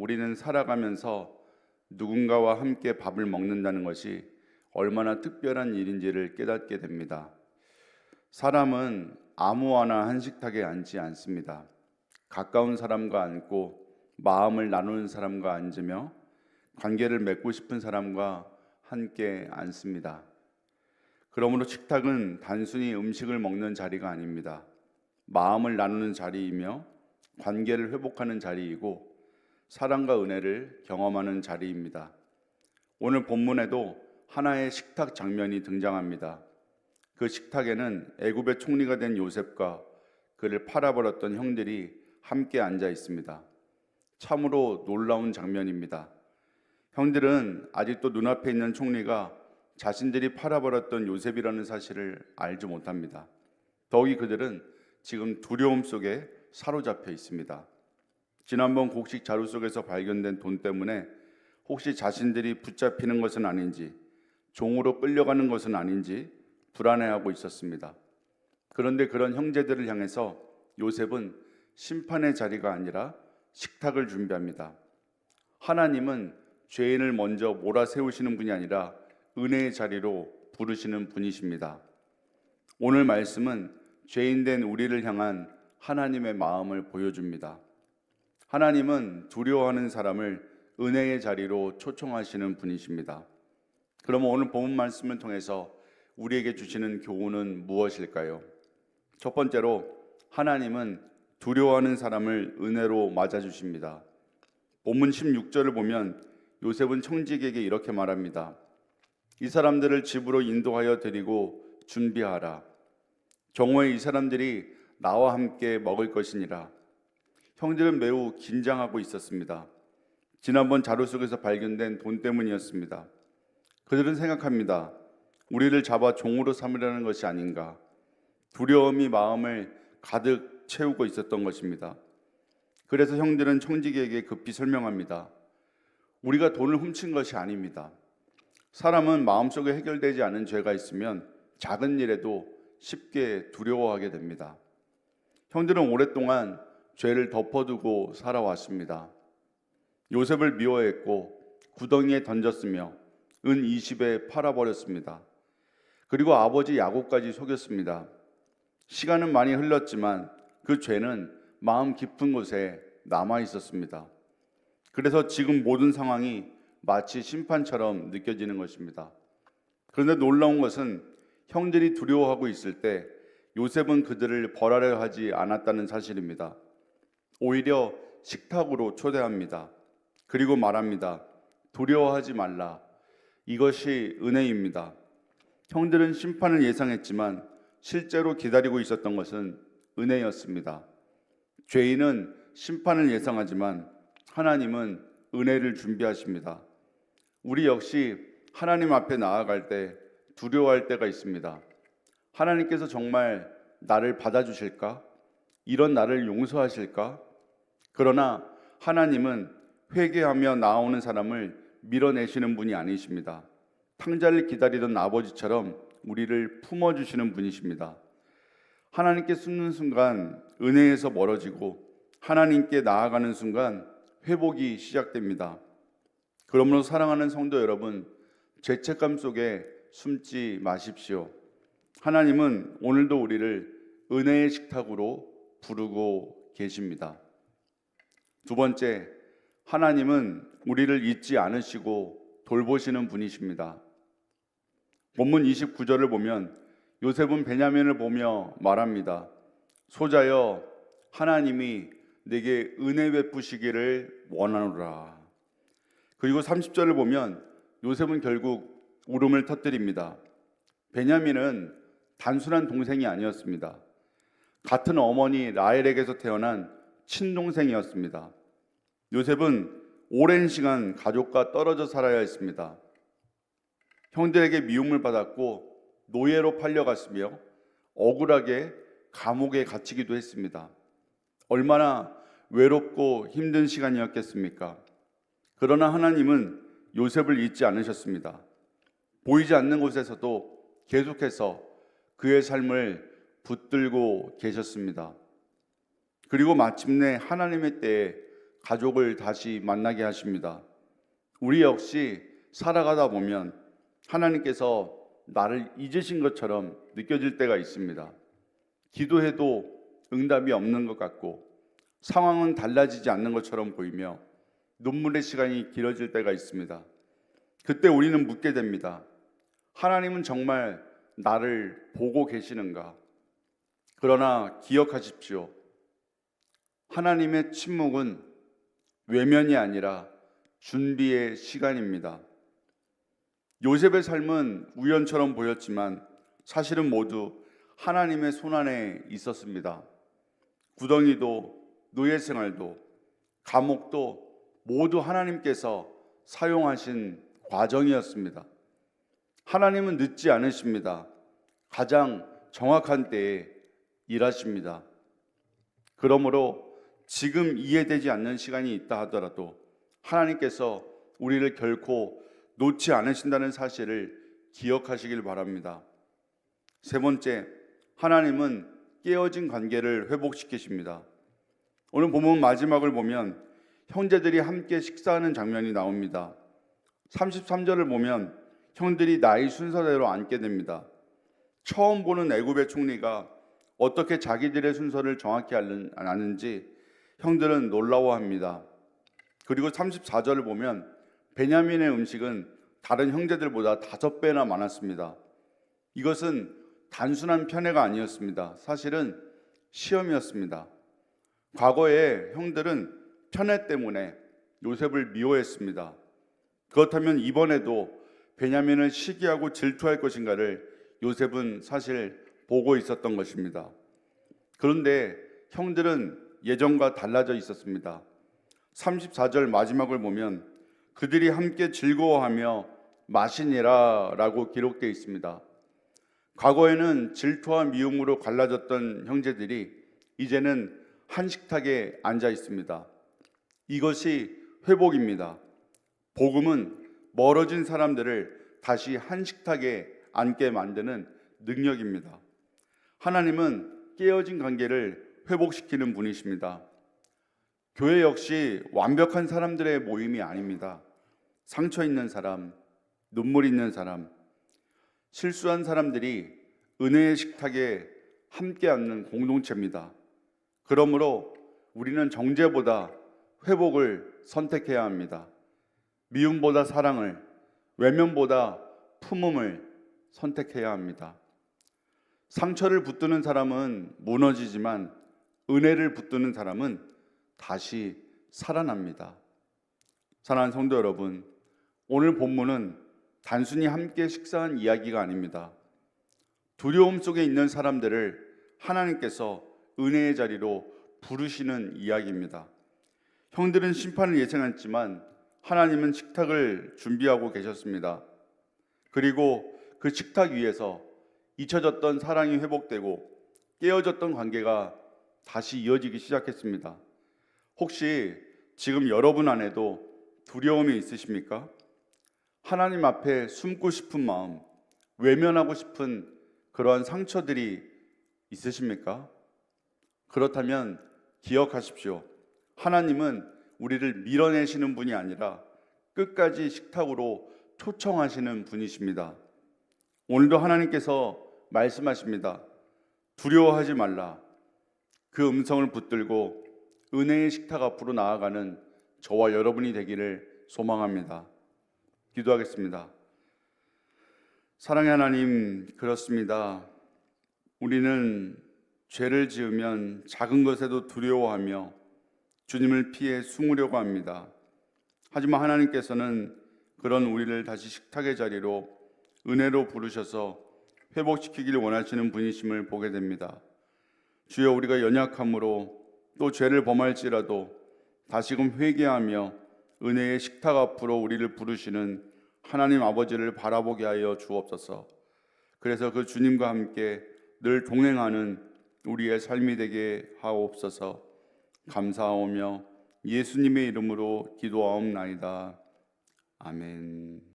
우리는 살아가면서 누군가와 함께 밥을 먹는다는 것이 얼마나 특별한 일인지를 깨닫게 됩니다. 사람은 아무와나 한 식탁에 앉지 않습니다. 가까운 사람과 앉고 마음을 나누는 사람과 앉으며 관계를 맺고 싶은 사람과 함께 앉습니다. 그러므로 식탁은 단순히 음식을 먹는 자리가 아닙니다. 마음을 나누는 자리이며 관계를 회복하는 자리이고 사랑과 은혜를 경험하는 자리입니다. 오늘 본문에도 하나의 식탁 장면이 등장합니다. 그 식탁에는 애굽의 총리가 된 요셉과 그를 팔아버렸던 형들이 함께 앉아 있습니다. 참으로 놀라운 장면입니다. 형들은 아직도 눈앞에 있는 총리가 자신들이 팔아버렸던 요셉이라는 사실을 알지 못합니다. 더욱이 그들은 지금 두려움 속에 사로잡혀 있습니다. 지난번 곡식 자루 속에서 발견된 돈 때문에 혹시 자신들이 붙잡히는 것은 아닌지, 종으로 끌려가는 것은 아닌지 불안해하고 있었습니다. 그런데 그런 형제들을 향해서 요셉은 심판의 자리가 아니라 식탁을 준비합니다. 하나님은 죄인을 먼저 몰아세우시는 분이 아니라 은혜의 자리로 부르시는 분이십니다. 오늘 말씀은 죄인된 우리를 향한 하나님의 마음을 보여줍니다. 하나님은 두려워하는 사람을 은혜의 자리로 초청하시는 분이십니다. 그러면 오늘 본문 말씀을 통해서 우리에게 주시는 교훈은 무엇일까요? 첫 번째로 하나님은 두려워하는 사람을 은혜로 맞아주십니다. 본문 16절을 보면 요셉은 청지기에게 이렇게 말합니다. 이 사람들을 집으로 인도하여 드리고 준비하라. 정오에 이 사람들이 나와 함께 먹을 것이니라. 형들은 매우 긴장하고 있었습니다. 지난번 자루 속에서 발견된 돈 때문이었습니다. 그들은 생각합니다. 우리를 잡아 종으로 삼으려는 것이 아닌가. 두려움이 마음을 가득 채우고 있었던 것입니다. 그래서 형들은 청지기에게 급히 설명합니다. 우리가 돈을 훔친 것이 아닙니다. 사람은 마음속에 해결되지 않은 죄가 있으면 작은 일에도 쉽게 두려워하게 됩니다. 형들은 오랫동안 죄를 덮어두고 살아왔습니다. 요셉을 미워했고 구덩이에 던졌으며 은 20에 팔아버렸습니다. 그리고 아버지 야곱까지 속였습니다. 시간은 많이 흘렀지만 그 죄는 마음 깊은 곳에 남아 있었습니다. 그래서 지금 모든 상황이 마치 심판처럼 느껴지는 것입니다. 그런데 놀라운 것은 형들이 두려워하고 있을 때 요셉은 그들을 벌하려 하지 않았다는 사실입니다. 오히려 식탁으로 초대합니다. 그리고 말합니다. 두려워하지 말라. 이것이 은혜입니다. 형들은 심판을 예상했지만 실제로 기다리고 있었던 것은 은혜였습니다. 죄인은 심판을 예상하지만 하나님은 은혜를 준비하십니다. 우리 역시 하나님 앞에 나아갈 때 두려워할 때가 있습니다. 하나님께서 정말 나를 받아주실까? 이런 나를 용서하실까? 그러나 하나님은 회개하며 나오는 사람을 밀어내시는 분이 아니십니다. 탕자를 기다리던 아버지처럼 우리를 품어주시는 분이십니다. 하나님께 숨는 순간 은혜에서 멀어지고 하나님께 나아가는 순간 회복이 시작됩니다. 그러므로 사랑하는 성도 여러분, 죄책감 속에 숨지 마십시오. 하나님은 오늘도 우리를 은혜의 식탁으로 부르고 계십니다. 두 번째, 하나님은 우리를 잊지 않으시고 돌보시는 분이십니다. 본문 29절을 보면 요셉은 베냐민을 보며 말합니다. 소자여, 하나님이 내게 은혜 베푸시기를 원하노라. 그리고 30절을 보면 요셉은 결국 울음을 터뜨립니다. 베냐민은 단순한 동생이 아니었습니다. 같은 어머니 라헬에게서 태어난 친동생이었습니다. 요셉은 오랜 시간 가족과 떨어져 살아야 했습니다. 형들에게 미움을 받았고 노예로 팔려갔으며 억울하게 감옥에 갇히기도 했습니다. 얼마나 외롭고 힘든 시간이었겠습니까? 그러나 하나님은 요셉을 잊지 않으셨습니다. 보이지 않는 곳에서도 계속해서 그의 삶을 붙들고 계셨습니다. 그리고 마침내 하나님의 때에 가족을 다시 만나게 하십니다. 우리 역시 살아가다 보면 하나님께서 나를 잊으신 것처럼 느껴질 때가 있습니다. 기도해도 응답이 없는 것 같고 상황은 달라지지 않는 것처럼 보이며 눈물의 시간이 길어질 때가 있습니다. 그때 우리는 묻게 됩니다. 하나님은 정말 나를 보고 계시는가? 그러나 기억하십시오. 하나님의 침묵은 외면이 아니라 준비의 시간입니다. 요셉의 삶은 우연처럼 보였지만 사실은 모두 하나님의 손안에 있었습니다. 구덩이도 노예 생활도 감옥도 모두 하나님께서 사용하신 과정이었습니다. 하나님은 늦지 않으십니다. 가장 정확한 때에 일하십니다. 그러므로 지금 이해되지 않는 시간이 있다 하더라도 하나님께서 우리를 결코 놓지 않으신다는 사실을 기억하시길 바랍니다. 세 번째, 하나님은 깨어진 관계를 회복시키십니다. 오늘 본문 마지막을 보면 형제들이 함께 식사하는 장면이 나옵니다. 33절을 보면 형들이 나이 순서대로 앉게 됩니다. 처음 보는 애굽의 총리가 어떻게 자기들의 순서를 정확히 아는지 형들은 놀라워합니다. 그리고 34절을 보면 베냐민의 음식은 다른 형제들보다 5배나 많았습니다. 이것은 단순한 편애가 아니었습니다. 사실은 시험이었습니다. 과거에 형들은 편애 때문에 요셉을 미워했습니다. 그렇다면 이번에도 베냐민을 시기하고 질투할 것인가를 요셉은 사실 보고 있었던 것입니다. 그런데 형들은 예전과 달라져 있었습니다. 34절 마지막을 보면 그들이 함께 즐거워하며 마시니라 라고 기록되어 있습니다. 과거에는 질투와 미움으로 갈라졌던 형제들이 이제는 한 식탁에 앉아 있습니다. 이것이 회복입니다. 복음은 멀어진 사람들을 다시 한 식탁에 앉게 만드는 능력입니다. 하나님은 깨어진 관계를 회복시키는 분이십니다. 교회 역시 완벽한 사람들의 모임이 아닙니다. 상처 있는 사람, 눈물 있는 사람, 실수한 사람들이 은혜의 식탁에 함께 앉는 공동체입니다. 그러므로 우리는 정죄보다 회복을 선택해야 합니다. 미움보다 사랑을, 외면보다 품음을 선택해야 합니다. 상처를 붙드는 사람은 무너지지만 은혜를 붙드는 사람은 다시 살아납니다. 사랑하는 성도 여러분, 오늘 본문은 단순히 함께 식사한 이야기가 아닙니다. 두려움 속에 있는 사람들을 하나님께서 은혜의 자리로 부르시는 이야기입니다. 형들은 심판을 예상했지만 하나님은 식탁을 준비하고 계셨습니다. 그리고 그 식탁 위에서 잊혀졌던 사랑이 회복되고 깨어졌던 관계가 다시 이어지기 시작했습니다. 혹시 지금 여러분 안에도 두려움이 있으십니까? 하나님 앞에 숨고 싶은 마음, 외면하고 싶은 그러한 상처들이 있으십니까? 그렇다면 기억하십시오. 하나님은 우리를 밀어내시는 분이 아니라 끝까지 식탁으로 초청하시는 분이십니다. 오늘도 하나님께서 말씀하십니다. 두려워하지 말라. 그 음성을 붙들고 은혜의 식탁 앞으로 나아가는 저와 여러분이 되기를 소망합니다. 기도하겠습니다. 사랑의 하나님, 그렇습니다. 우리는 죄를 지으면 작은 것에도 두려워하며 주님을 피해 숨으려고 합니다. 하지만 하나님께서는 그런 우리를 다시 식탁의 자리로 은혜로 부르셔서 회복시키기를 원하시는 분이심을 보게 됩니다. 주여, 우리가 연약함으로 또 죄를 범할지라도 다시금 회개하며 은혜의 식탁 앞으로 우리를 부르시는 하나님 아버지를 바라보게 하여 주옵소서. 그래서 그 주님과 함께 늘 동행하는 우리의 삶이 되게 하옵소서. 감사하오며 예수님의 이름으로 기도하옵나이다. 아멘.